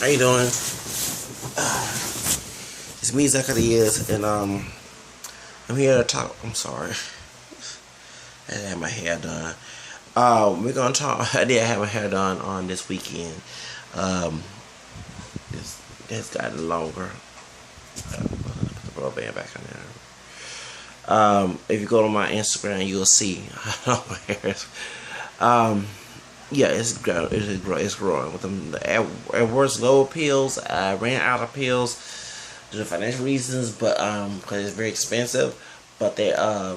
How you doing? It's me, Zacchaeus, and I'm here to talk. I'm sorry, I didn't have my hair done. We're gonna talk. I did have my hair done on this weekend. Um, it's gotten longer. Put the rubber band back on there. If you go to my Instagram, you'll see how my hair is. Yeah, it's growing. With them, at worst, lower pills. I ran out of pills due to financial reasons, but because it's very expensive. But they are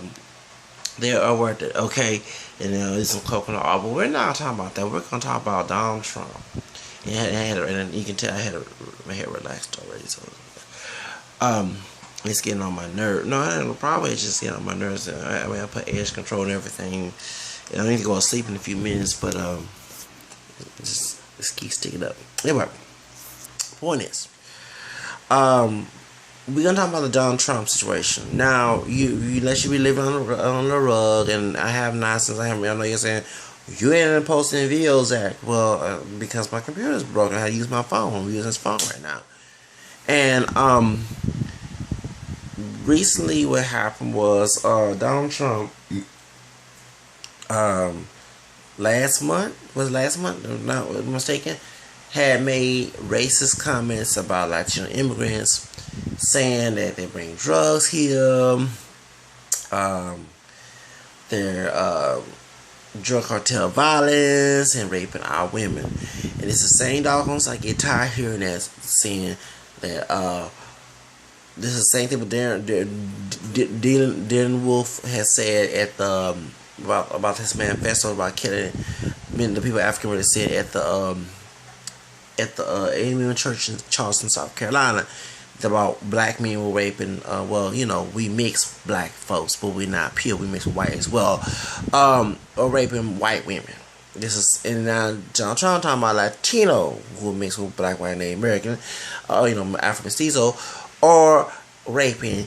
worth it. Okay, and there's some coconut oil, but we're not talking about that. We're gonna talk about Donald Trump. And you can tell I had my hair relaxed already. So it's getting on my nerves. No, I don't, probably it's just getting on my nerves. I put edge control and everything. I need to go to sleep in a few minutes, but just keep sticking up. Anyway, point is, we're gonna talk about the Donald Trump situation. Now, you let you be living on the rug, and I have not since I know you're saying you ain't posting videos, Zach. Well, because my computer is broken, I had to use my phone. I'm using this phone right now, and recently what happened was Donald Trump. Last month, if not mistaken, had made racist comments about Latino immigrants, saying that they bring drugs here, they're drug cartel violence and raping our women. And it's the same doggone I get tired hearing that, saying that this is the same thing. But Darren Wolf has said at the about this manifesto about killing the people of African American said at the Amen Church in Charleston, South Carolina, about black men were raping. We mix black folks, but we're not pure. We mix with white as well. Or raping white women. This is, and now Donald Trump talking about Latino who mix with black, white, and Native American, African mestizo, or raping,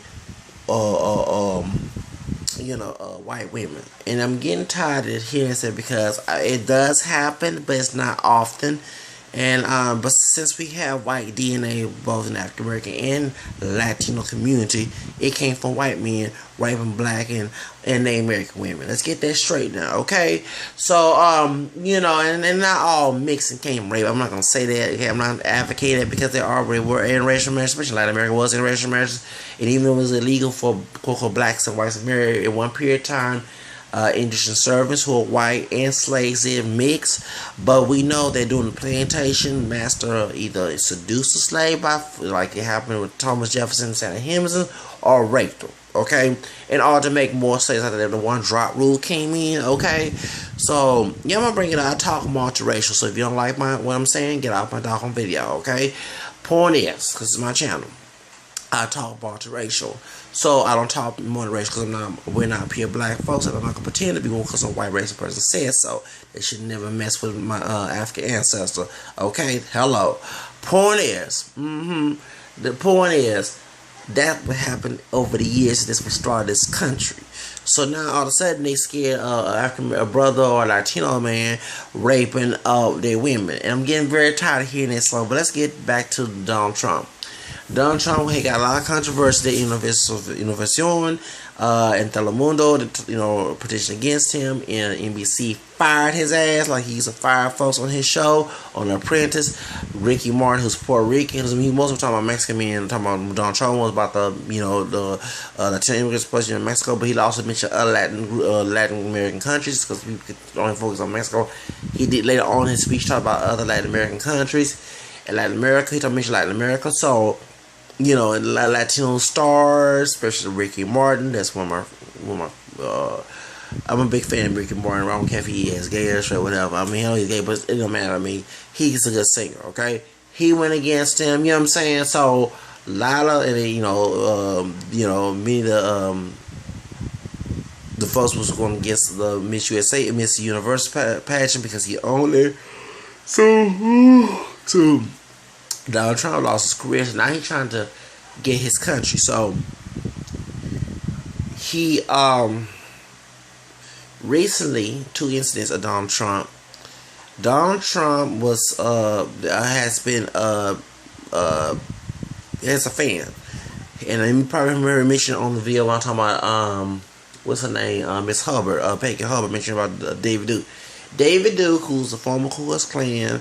white women. And I'm getting tired of hearing it because it does happen, but it's not often. And but since we have white DNA both in the African American and Latino community, it came from white men raping black and Native American women. Let's get that straight now, okay? So and not all mixing came rape. I'm not gonna say that. Okay? I'm not advocating it because they already were interracial marriages, especially Latin America was interracial marriages, and even though it was illegal for quote blacks and whites to marry in one period of time. Indigent servants who are white and slaves did mix, but we know that during the plantation, master either seduced a slave by, like it happened with Thomas Jefferson and Santa Henderson, or raped them. Okay, in order to make more slaves out of them, the one drop rule came in. Okay, so yeah, I'm gonna bring it out. I talk multiracial, so if you don't like what I'm saying, get off my doggone video. Okay, point is, because it's my channel, I talk multiracial. So I don't talk multiracial because we're not pure black folks, and I'm not gonna pretend to be one because a white racist person said so. They should never mess with my African ancestor. Okay, hello. Point is, the point is that what happened over the years since we started this country. So now all of a sudden they scared a brother or a Latino man raping their women, and I'm getting very tired of hearing that song. But let's get back to Donald Trump. Donald Trump had got a lot of controversy in Innovación and Telemundo, petition against him, and NBC fired his ass like he used to fire folks on his show on The Apprentice. Ricky Martin, who's Puerto Rican, he mostly talking about Mexican men, talking about Donald Trump was about the Latino immigrants especially in Mexico, but he also mentioned other Latin American countries because we could only focus on Mexico. He did later on in his speech talk about other Latin American countries and Latin America. He mentioned Latin America, so. Latino stars, especially Ricky Martin. That's one of my. I'm a big fan of Ricky Martin. I don't care if he is gay or straight, whatever. I mean, he's gay, but it don't matter. I mean, he's a good singer. Okay, he went against him. You know what I'm saying? So Lala and many of the folks was going against the Miss USA, Miss Universe pageant because he owned it. So Donald Trump lost his career, so now he's trying to get his country. So he recently, two incidents of Donald Trump Donald Trump was has been as a fan, and you probably remember mentioned on the video when I'm talking about what's her name, Miss Hubbard, Peggy Hubbard, mentioned about David Duke. David Duke, who's a former Ku Klux Klan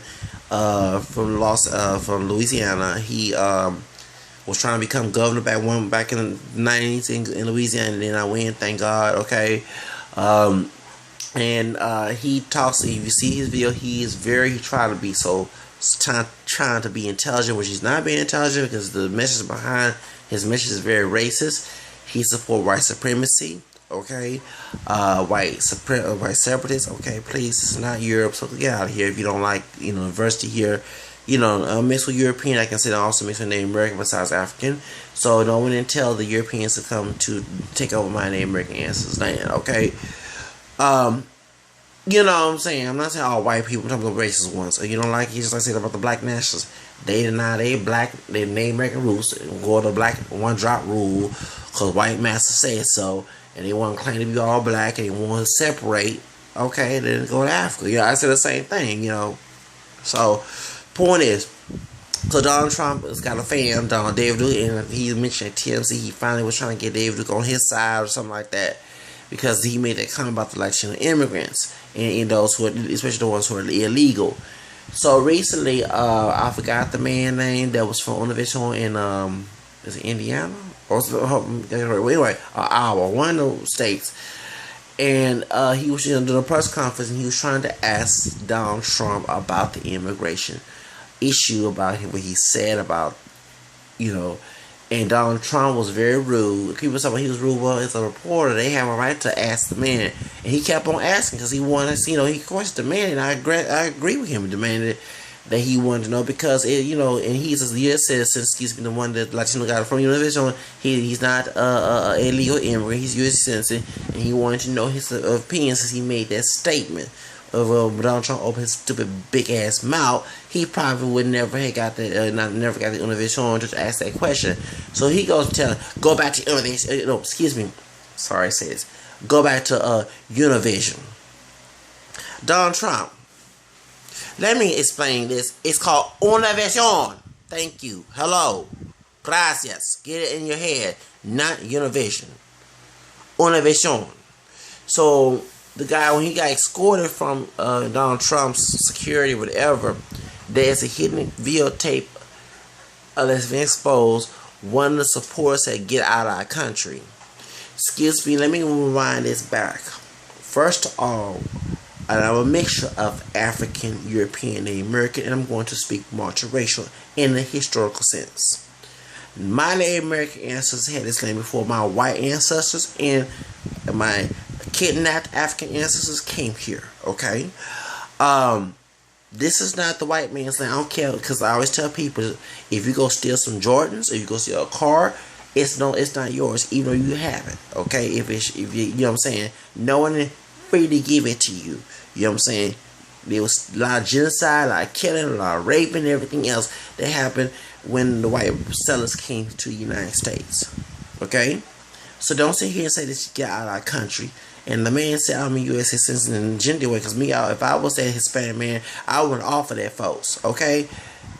from Louisiana. He was trying to become governor back in the 90s in Louisiana, and then I win, thank God. Okay. And he talks. If you see his video, he trying to be trying to be intelligent, which he's not being intelligent because the message behind his message is very racist. He supports white supremacy. Okay, white separatists. Okay, please, it's not Europe, so get out of here if you don't like diversity here. Mix with European. I consider also mix with Native American besides African. So no one didn't tell the Europeans to come to take over my Native American ancestors' land. Okay. You know what I'm saying? I'm not saying all white people. I'm talking about racist ones. So you don't like it, just like I said about the black nationalists. They deny they Native American roots. Go to black one drop rule because white masters said so, and they want to claim to be all black and they want to separate. Okay, then go to Africa. I said the same thing. So point is, so Donald Trump has got a fan, David Duke, and he mentioned at TMZ he finally was trying to get David Duke on his side or something like that, because he made that comment about the Latino immigrants and those who are, especially the ones who are illegal. So recently, I forgot the man name that was from Univision in is it Indiana or anyway, Iowa, one of those states, and he was doing a press conference and he was trying to ask Donald Trump about the immigration issue, about what he said about and Donald Trump was very rude. People say he was rude. Well, as a reporter, they have a right to ask the man, and he kept on asking because he wanted to. He of course demanded. I agree with him. Demanded that he wanted to know because and he's a U.S. citizen. Excuse me, the one that Latino got from Univision. He's not a illegal immigrant. He's U.S. citizen, and he wanted to know his opinion since he made that statement. Donald Trump opened his stupid big ass mouth, he probably would never have got the never got the innovation just to ask that question. So he goes to tell him, go back to innovation. No, excuse me. Sorry, it says go back to Univision. Donald Trump. Let me explain this. It's called Univision. Thank you. Hello. Gracias. Get it in your head. Not Univision. Univision. So the guy, when he got escorted from Donald Trump's security, whatever, there's a hidden videotape that's been exposed. One of the supporters said, "Get out of our country." Excuse me, let me rewind this back. First of all, I'm a mixture of African, European, and American, and I'm going to speak multiracial in the historical sense. My Native American ancestors had this land before my white ancestors, and my kidnapped African ancestors came here. Okay, this is not the white man's land. I don't care, because I always tell people, if you go steal some Jordans, if you go steal a car, it's not yours, even though you have it. Okay, if you know what I'm saying, no one is free to give it to you. You know what I'm saying? There was a lot of genocide, a lot of killing, a lot of raping, everything else that happened when the white settlers came to the United States. Okay, so don't sit here and say that you get out of our country. And the man said, I'm a U.S. citizen in a genuine way, because if I was that Hispanic man, I wouldn't offer that, folks. Okay?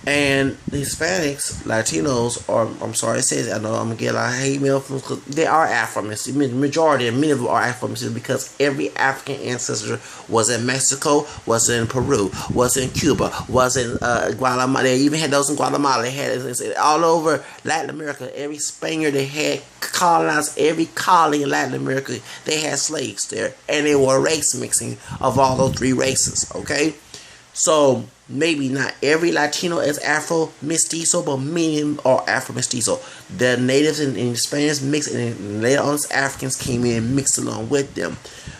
And the Hispanics, Latinos, or I'm sorry, it says, I know I'm going to get a lot of hate mail from, because they are Afro-Mexicans. The majority, and many of them are Afro-Mexicans, because every African ancestor was in Mexico, was in Peru, was in Cuba, was in Guatemala. They even had those in Guatemala. They had it all over Latin America. Every Spaniard they had colonized every colony in Latin America. They had slaves there, and they were race mixing of all those three races. Okay, so maybe not every Latino is Afro-Mestizo, but many are Afro-Mestizo. The natives and Spaniards mixed, and later on Africans came in and mixed along with them.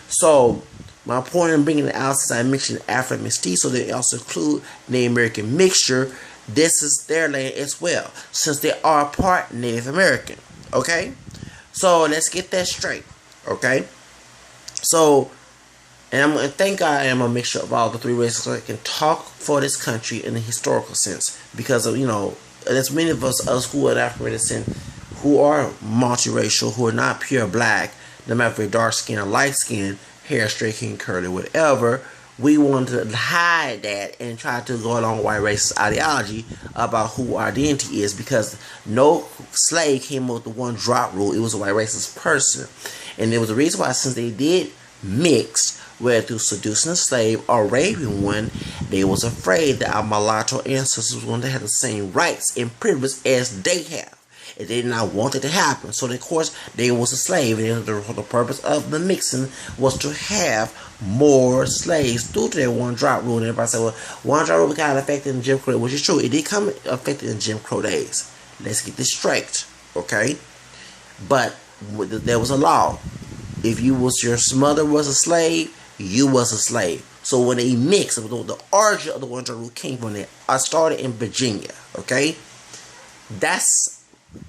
So my point in bringing it out, since I mentioned Afro-Mestizo, they also include Native American mixture. This is their land as well, since they are part Native American. Okay, so let's get that straight. Okay, so, and thank God I am a mixture of all the three races, so I can talk for this country in a historical sense, because of, there's many of us who are African descent, who are multiracial, who are not pure black, no matter if they're dark skin or light skin, hair straight, curly, whatever. we wanted to hide that and try to go along with white racist ideology about who our identity is, because no slave came up with the one drop rule. It was a white racist person. And there was a reason why, since they did mix, whether through seducing a slave or raping one, they was afraid that our mulatto ancestors were going to have the same rights and privileges as they have. And they did not want it to happen. So, of course, they was a slave. And the purpose of the mixing was to have more slaves due to that one drop rule. And everybody said, well, one drop rule kind of affected in Jim Crow, which is true. It did come affected in Jim Crow days. Let's get this straight, okay? But there was a law. If your mother was a slave, you was a slave. So when they mixed, the origin of the one drop rule came from there. I started in Virginia, okay? That's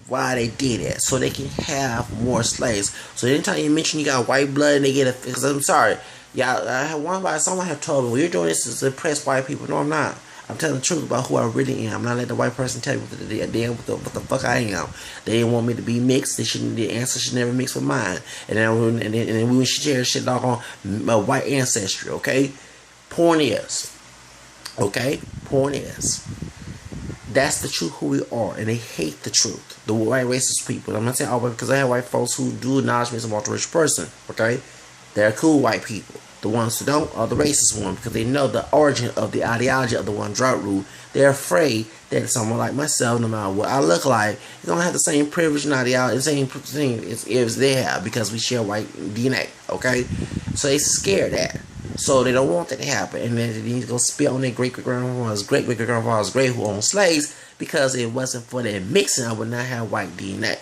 why they did it, so they can have more slaves. So anytime you mention you got white blood and they get it, because I'm sorry, y'all, I had someone have told me, well, you're doing this to impress white people. No, I'm not. I'm telling the truth about who I really am. I'm not letting the white person tell you what the fuck I am. They didn't want me to be mixed. The answer should never mix with mine. And then we share shit dog on my white ancestry. Okay, point is, that's the truth who we are, and they hate the truth. The white racist people. I'm not saying all white, because I have white folks who do acknowledge me as a multiracial person. Okay, they're cool white people. The ones who don't are the racist ones, because they know the origin of the ideology of the one drop rule. They're afraid that someone like myself, no matter what I look like, is gonna have the same privilege and ideology, the same thing as they have, because we share white DNA. Okay, so they scared that. So they don't want that to happen, and then they need to go spit on their great-great-grandfather's great-great-grandfather's great who owned slaves, because it wasn't for that mixing, I would not have white DNA,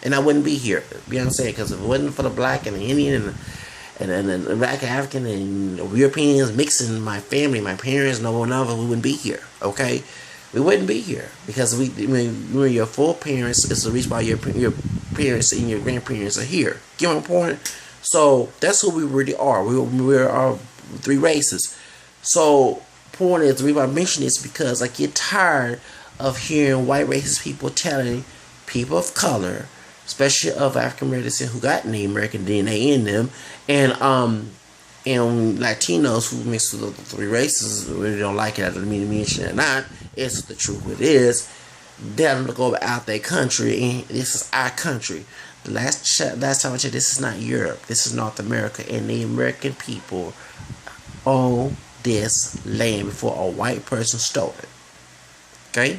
and I wouldn't be here. You know what I'm saying? Because if it wasn't for the black and the Indian and the black African and Europeans mixing my family, my parents, no one of us, we wouldn't be here. Okay, we wouldn't be here, because when your full parents is the reason why your parents and your grandparents are here. Get my point? So that's who we really are. We are three races. So point is, the reason I mention this, because I get tired of hearing white racist people telling people of color, especially of African Americans who got Native American DNA in them, and Latinos who mix with the three races, really don't like it. I don't mean to mention it or not. It's the truth. It is. They're gonna go out their country, and this is our country. The last time I checked, this is not Europe. This is North America, and the American people own this land before a white person stole it. Okay,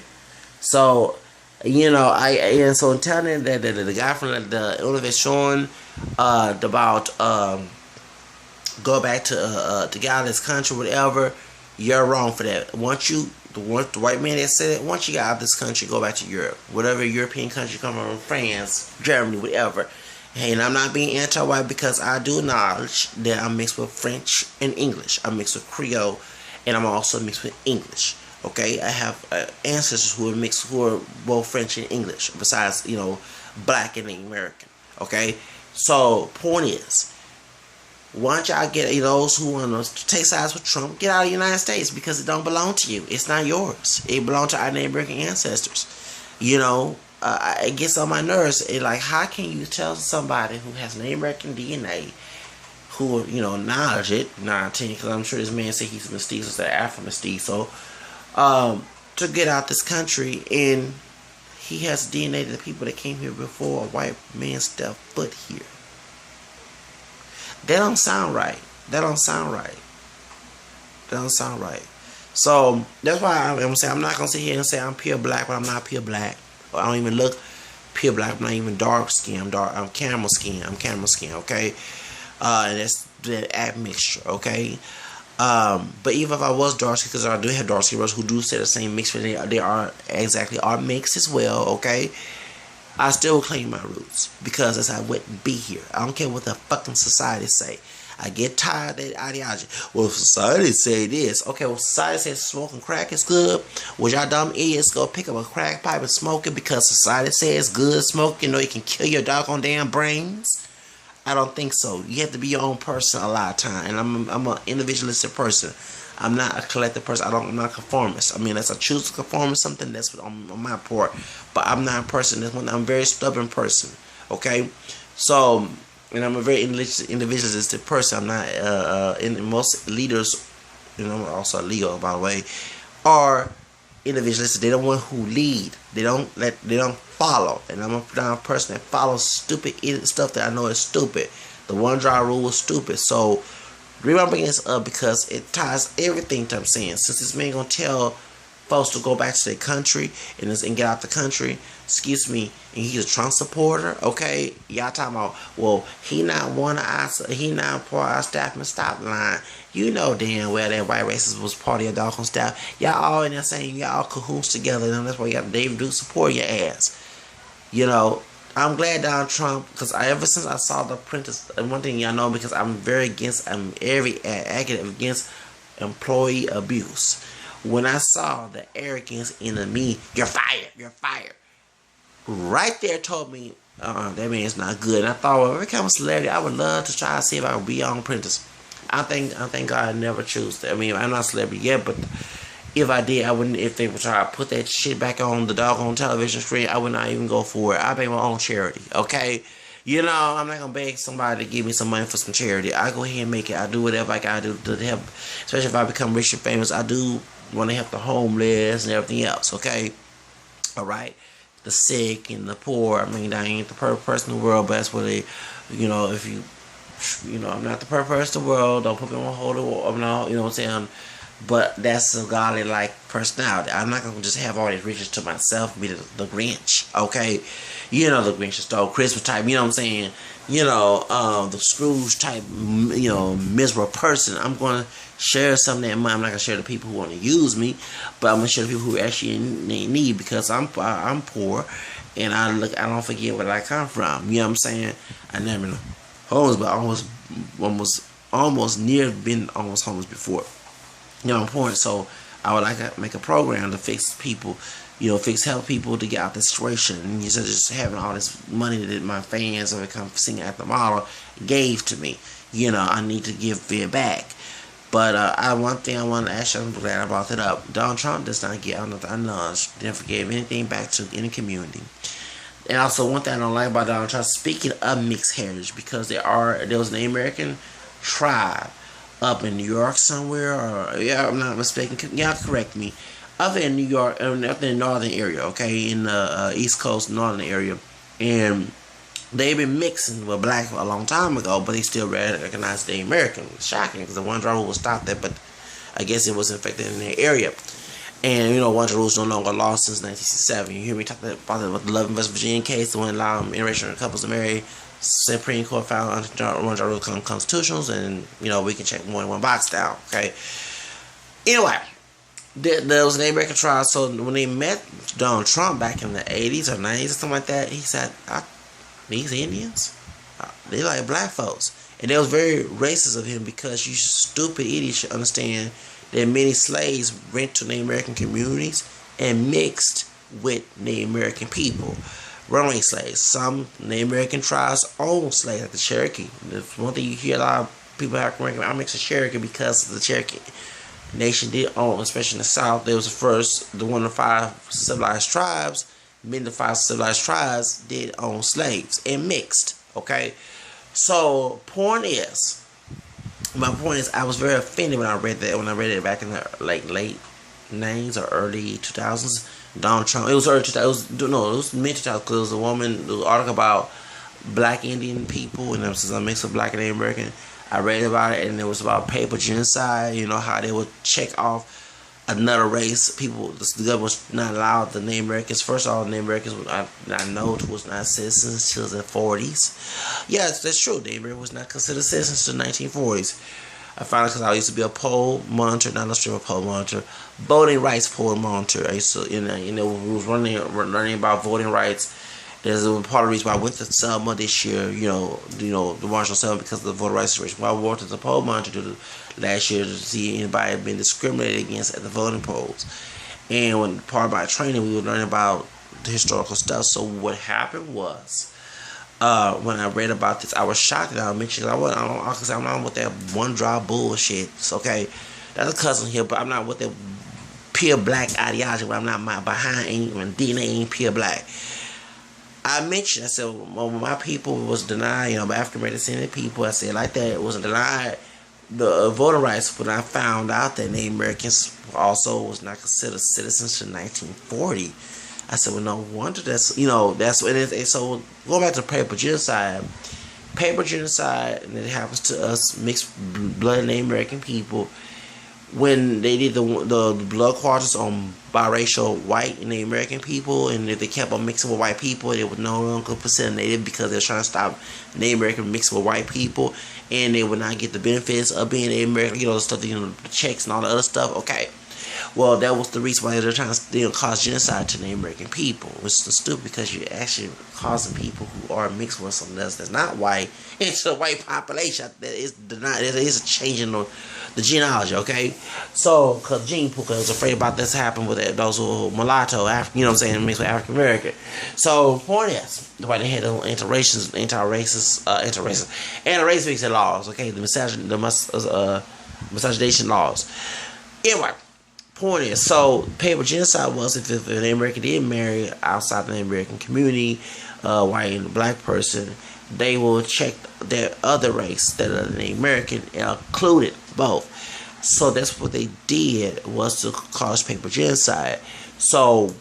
so so I'm telling that the guy from the Innovation about go back to get out of this country, whatever. You're wrong for that. The white man that said it, once you get out of this country, go back to Europe. Whatever European country come from, France, Germany, whatever. And I'm not being anti-white, because I do acknowledge that I'm mixed with French and English. I'm mixed with Creole, and I'm also mixed with English. Okay, I have ancestors who are both French and English, besides, black and American. Okay, so point is, once y'all get those who want to take sides with Trump, get out of the United States, because it don't belong to you. It's not yours. It belongs to our Native American ancestors. It gets on my nerves. How can you tell somebody who has Native American DNA, who acknowledge it? Because I'm sure this man said he's mestizo, or Afro mestizo, to get out this country, and he has DNA to the people that came here before a white man stepped foot here. That don't sound right. So that's why I'm saying, I'm not gonna sit here and say I'm pure black, but I'm not pure black. I don't even look pure black. I'm not even dark skin. I'm caramel skin. Okay, and that's that admixture. Okay, but even if I was dark skin, because I do have dark skin brothers who do say the same mixture, they are mixed as well. Okay. I still claim my roots, because I wouldn't be here. I don't care what the fucking society say. I get tired of that ideology. Well, society say this. Okay, well, society says smoking crack is good. Well, y'all dumb idiots go pick up a crack pipe and smoke it because society says it's good smoking. It can kill your doggone damn brains. I don't think so. You have to be your own person a lot of time. And I'm an individualistic person. I'm not a collective person. I'm not a conformist. Unless I choose to conform to something, that's on my part. But I'm not a person. I'm a very stubborn person. Okay? So, and I'm a very individualistic person. I'm not, most leaders and I'm also Leo, by the way, are individuals. They don't want who lead. They don't follow. And I'm a person that follows stupid stuff that I know is stupid. The one draw rule is stupid. So the reason I'm bringing this up because it ties everything to I'm saying. Since this man gonna tell folks to go back to their country and get out the country, excuse me, and he's a Trump supporter, okay? Y'all talking about, well, he not part of our staff and stop line. You know damn well that white racist was part of your doggone staff. Y'all all in there saying y'all cahoots together, and that's why you got David Duke support your ass. You know, I'm glad Donald Trump, because ever since I saw The Apprentice, and one thing y'all know, because I'm very active against employee abuse. When I saw the arrogance in me, you're fired. Right there told me, that man's not good. And I thought, well, if I become a celebrity, I would love to try to see if I could be on Apprentice. I think God never choose that. I mean, I'm not a celebrity yet, but if I did, I wouldn't. If they would try to put that shit back on the doggone television screen, I would not even go for it. I pay my own charity, okay? You know, I'm not gonna beg somebody to give me some money for some charity. I go ahead and make it. I do whatever I gotta do to help. Especially if I become rich and famous, I do want to help the homeless and everything else, okay? All right, the sick and the poor. I mean, I ain't the perfect person in the world, but that's what they, you know, if you know, I'm not the perfect person in the world. Don't put me on hold or no, you know what I'm saying? But that's a godly like personality. I'm not gonna just have all these riches to myself, be the Grinch, okay? You know, the Grinch stole Christmas type, you know what I'm saying? You know, the Scrooge type, you know, miserable person. I'm gonna share some of that money. I'm not gonna share the people who want to use me, but I'm gonna share the people who actually need, because I'm poor, and I don't forget where I come from. You know what I'm saying? I never been homeless, but almost near been almost homeless before. You know, important. So I would like to make a program to fix people, you know, help people to get out the situation. And instead of just having all this money that my fans or come singing at the model gave to me, you know, I need to give it back. But one thing I want to ask you, I'm glad I brought that up. Donald Trump does not get, I know, didn't forgive anything back to any community. And also, one thing I don't like about Donald Trump, speaking of mixed heritage, because there was an American tribe up in New York somewhere, or yeah, I'm not mistaken. Y'all correct me. Up in New York, up in the northern area, okay, in the East Coast northern area, and they've been mixing with black a long time ago, but they still recognize the American. It's shocking because the one drug rule stopped that, but I guess it was infected in their area. And you know, one drug rule is no longer law since 1967. You hear me talk about the Love in West Virginia case, the one allowing interracial couples to marry. Supreme Court found one drug rule constitutional, and you know, we can check more than one box down. Okay. Anyway, there was an American trial. So when they met Donald Trump back in the 80s or 90s or something like that, he said, these Indians, they like black folks. And that was very racist of him, because you stupid idiots should understand that many slaves went to Native American communities and mixed with Native American people. Runaway slaves. Some Native American tribes own slaves, like the Cherokee. That's one thing you hear a lot of people have to recommend. I mix a Cherokee because the Cherokee nation did own, especially in the South. They was the one of the 5 civilized tribes. Many of the 5 civilized tribes did own slaves and mixed. Okay, so my point is, I was very offended when I read that. When I read it back in the late 90s or early 2000s, Donald Trump. It was early 2000s. It was mid 2000s, because it was a woman. The article about black Indian people, and it was a mix of black and Native American. I read about it, and it was about paper genocide. You know how they would check off another race. People, the government was not allowed the Native Americans. First of all, the Native Americans, I know, was not citizens till the 40s. Yes, that's true. Native American was not considered citizens until the 1940s. I found it because I used to be a poll monitor, not a streamer poll monitor, voting rights poll monitor. I used to, we was learning about voting rights. There's a part of the reason why I went to Selma this year, the Marshall Selma, because of the voter rights situation. Why I worked as a poll monitor last year to see anybody been discriminated against at the voting polls. And when part of my training, we were learning about the historical stuff. So what happened was, when I read about this, I was shocked that I mentioned. I'm not with that one drop bullshit. Okay, that's a cousin here, but I'm not with that pure black ideology. But I'm not my DNA ain't pure black. I said, well, my people was denied, African American descendant people. I said like that, it wasn't denied the voting rights, when I found out that Native Americans also was not considered citizens in 1940, I said, well, no wonder that's what it is. So going back to paper genocide, and it happens to us mixed blood Native American people. When they did the blood quarters on biracial white and Native American people, and if they kept on mixing with white people, they would no longer consider Native because they were trying to stop Native American mixing with white people, and they would not get the benefits of being Native American, the stuff, the checks and all the other stuff. Okay, well, that was the reason why they're trying to cause genocide to Native American people, which is stupid because you're actually causing people who are mixed with something else that's not white into the white population. That is a change in the genealogy, okay? So, because Gene Puka was afraid about this happening with those who mulatto, mixed with African American. So, point is, why they had the anti-racist laws, okay? The miscegenation laws. Anyway, point is, so paper genocide was if an American did marry outside the American community, white and black person, they will check their other race that are the American and included both. So that's what they did, was to cause paper genocide. So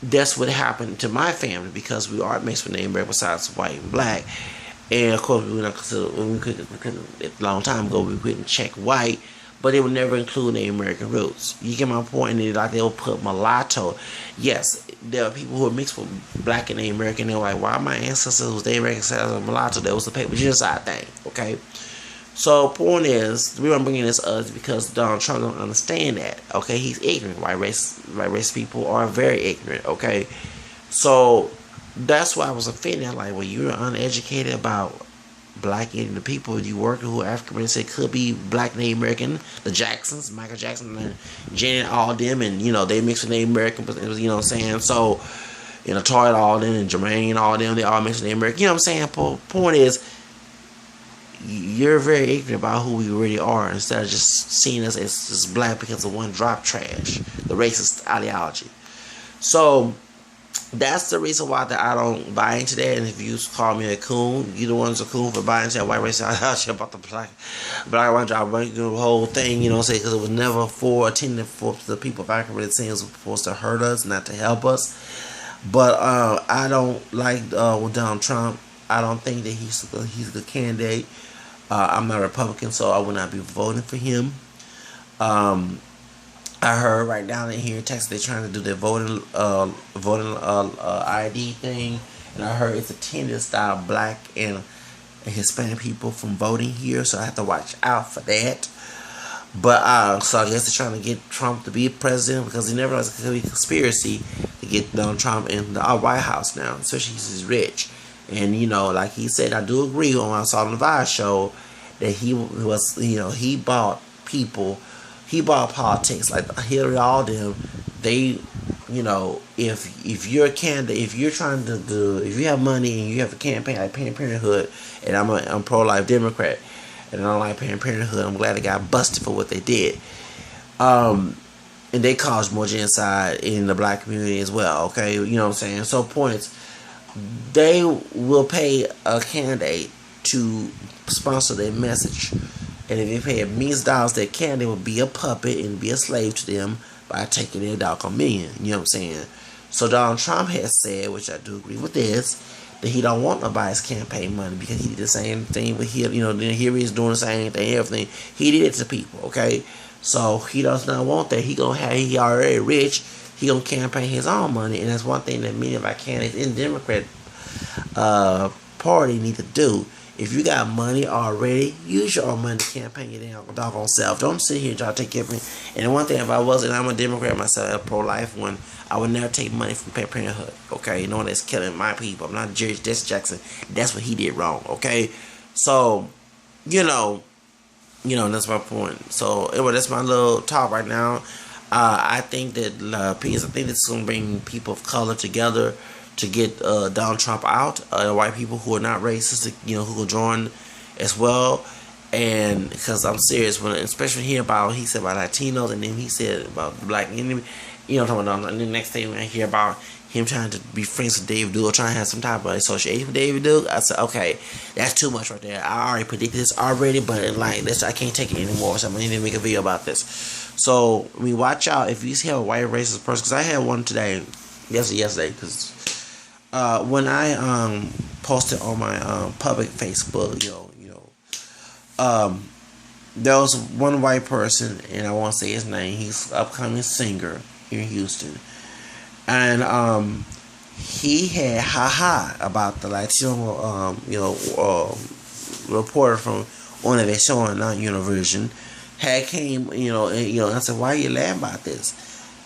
that's what happened to my family, because we are mixed with Native American besides white and black. And of course we were not considered, we couldn't a long time ago we couldn't check white, but it would never include Native American roots. You get my point? And like they will put mulatto. Yes, there are people who are mixed with black and Native American. They're like, why my ancestors was Native American ancestors mulatto? That was the paper genocide thing. Okay. So point is, the reason I'm bringing this up is because Donald Trump don't understand that. Okay, he's ignorant. White race people are very ignorant. Okay, so that's why I was offended. I'm like, well, you're uneducated about black and the people you work with who are African American, could be black Native American, the Jacksons, Michael Jackson and Janet, all them, and they mixed with Native American, but what I'm saying? So, Toy all them and Jermaine, all them, they all mixed with Native American. You know what I'm saying? Point is, you're very ignorant about who we really are, instead of just seeing us as just black because of one drop trash, the racist ideology. So that's the reason why that I don't buy into that. And if you call me a coon, you the one's a coon for buying into that white race ideology about the black one drop, the whole thing, because it was never intended for the people of Africa. It seems supposed to hurt us, not to help us. But I don't like with Donald Trump. I don't think that he's a good candidate. I'm not a Republican, so I will not be voting for him. I heard right down in here in Texas they're trying to do their voting ID thing, and I heard it's intended to stop black and Hispanic people from voting here, so I have to watch out for that. But so I guess they're trying to get Trump to be president, because he never has a conspiracy to get Donald Trump in the White House now, especially because he's rich. And like he said, I do agree on what I saw on the Vice show that he was, he bought people, he bought politics like Hillary, all them. They, if you're a candidate, if you're trying to do, if you have money and you have a campaign like Planned Parenthood, and I'm pro-life Democrat, and I don't like Planned Parenthood, I'm glad they got busted for what they did. And they caused more genocide in the black community as well. Okay, you know what I'm saying? So points. They will pay a candidate to sponsor their message, and if they pay millions of dollars, that candidate will be a puppet and be a slave to them by taking their doggone million. You know what I'm saying? So Donald Trump has said, which I do agree with this, that he don't want nobody's campaign money, because he did the same thing with him. Then here he is doing the same thing, everything he did it to people. Okay, so he does not want that. He already rich. He gonna campaign his own money, and that's one thing that many of our candidates in the Democrat Party need to do. If you got money already, use your own money to campaign your damn doggone self. Don't sit here and try to take care of me. And the one thing, if I wasn't, I'm a Democrat myself, a pro-life one, I would never take money from Planned Parenthood. Okay, that's killing my people. I'm not Jerry Jackson. That's what he did wrong. Okay, so that's my point. So anyway, that's my little talk right now. I think that it's going to bring people of color together to get Donald Trump out. White people who are not racist, who will join as well. And because I'm serious, especially hearing about, he said about Latinos, and then he said about the black enemy, You know what I'm talking about? And the next thing I hear about him trying to be friends with David Duke or trying to have some type of association with David Duke, I said, okay, that's too much right there. I already predicted this already, but like this, I can't take it anymore. So I'm gonna need to make a video about this. So I mean, watch out if you see a white racist person, because I had one today, yesterday, because when I posted on my public Facebook, there was one white person, and I won't say his name. He's an upcoming singer here in Houston, and he had about the Latino, reporter from Univision, not Univision, had came, and I said, why are you laughing about this?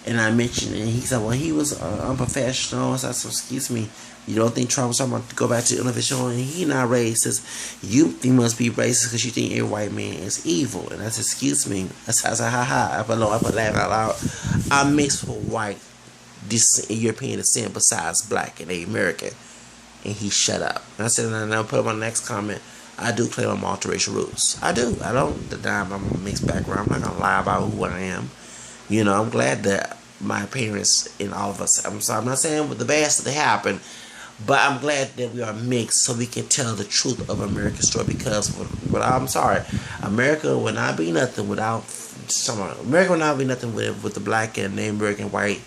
And I mentioned it, and he said, well, he was unprofessional. So I said, excuse me, you don't think Trump was talking about to go back to Univision? And he not racist. You must be racist because you think every white man is evil. And I said, excuse me. I said, I put laughing out loud. I'm mixed with white European descent besides black and American. And he shut up. And I said, and I'll put up my next comment. I do claim I'm multiracial roots. I do. I don't deny I'm a mixed background. I'm not gonna lie about who I am. I'm glad that my parents and all of us. I'm not saying with the best that happened, but I'm glad that we are mixed so we can tell the truth of America's story. Because, I'm sorry, America would not be nothing without someone. America would not be nothing with the black and the American white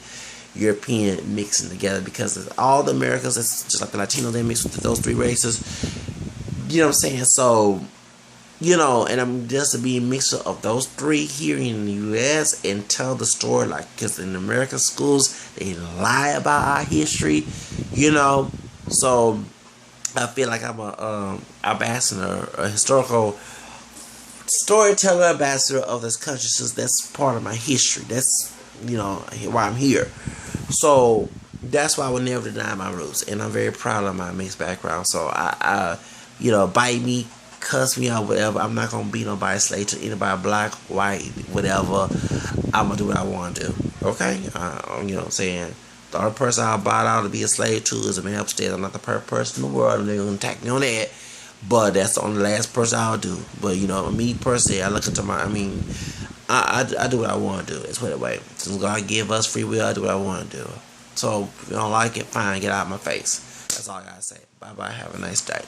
European mixing together. Because all the Americas, it's just like the Latinos, they mix with those three races. You know what I'm saying? So, and I'm just to be a mixture of those three here in the U.S. and tell the story, like, because in American schools, they lie about our history, So, I feel like I'm a ambassador, a historical storyteller ambassador of this country, since that's part of my history. That's, why I'm here. So, that's why I would never deny my roots, and I'm very proud of my mixed background. So, I bite me, cuss me out, whatever. I'm not gonna be nobody's slave to anybody, black, white, whatever. I'm gonna do what I want to do. Okay? You know what I'm saying? The only person I'll bow down to be a slave to is a man upstairs. I'm not the perfect person in the world, and they're gonna attack me on that. But that's the only last person I'll do. But me personally, I look into I do what I want to do. It's what way. Since God give us free will, I do what I want to do. So if you don't like it, fine, get out of my face. That's all I gotta say. Bye bye. Have a nice day.